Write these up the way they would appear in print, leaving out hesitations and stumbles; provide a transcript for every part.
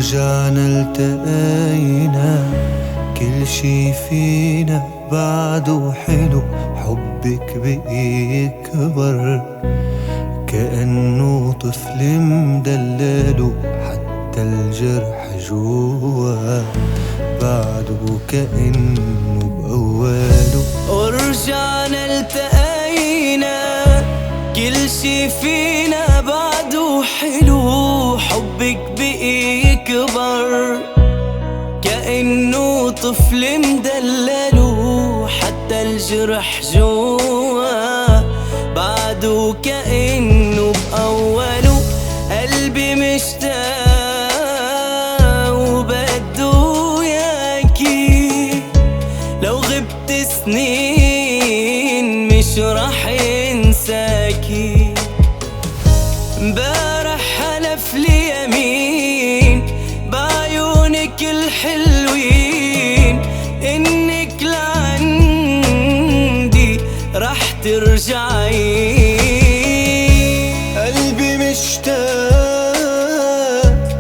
ورجعنا التقينا، كل شي فينا بعده حلو، حبك بقي يكبر كأنه طفل مدلله، حتى الجرح جوا بعده كأنه بأوله. ورجعنا التقينا، كل شي فينا بعده حلو، حبك بقي يكبر كأنه طفل مدلله، حتى الجرح جوا بعده كأنه بأوله. قلبي مشتاق وبده ياكي، لو غبت سنين مش رح ينساكي. امبارح حلف لي يمين بعيونك الحلوين، انك لعندي رح ترجعي. قلبي مشتاق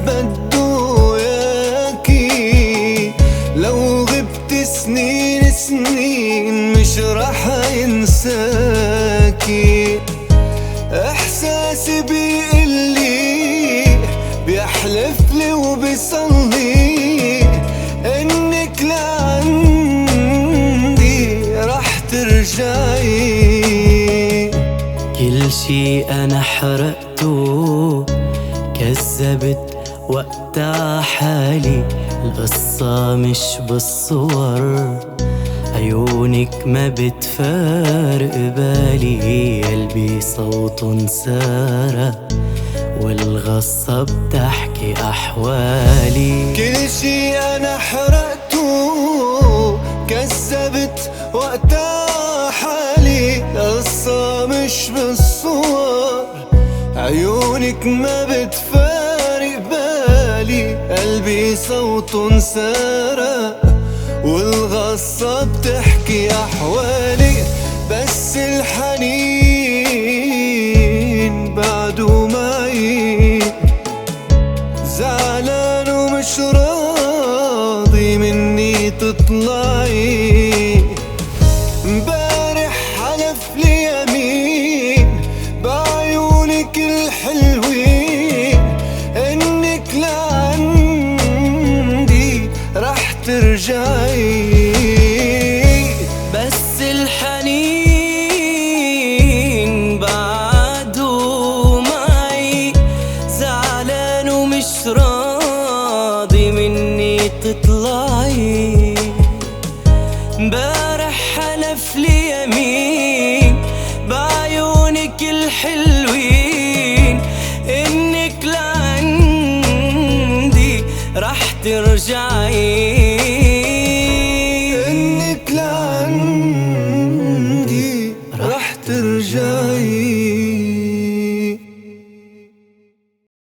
بده ياكي، لو غبت سنين مش رح ينساكي. احساسي بيقلي بيحلفلي وبيصلي، انك لعندي رح ترجعي. كل شي انا حرقته كذبت وقتها حالي، القصة مش بالصور، عيونك ما بتفارق بالي. قلبي صوت سارة والغصة بتحكي أحوالي. كل شي أنا حرقته كذبت وقتها حالي، القصة مش بالصور، عيونك ما بتفارق بالي. قلبي صوت سارة والغصة بتحكي أحوالي، بس الحنين بعده معي، زعلان ومش راضي مني تطلعي. امبارح حلف لي يمين بعيونك الحلوين، انك لعندي رح ترجعي. بس الحنين بعده معي، زعلان ومش راضي مني تطلعي. امبارح حلف لي يمين بعيونك الحلوين،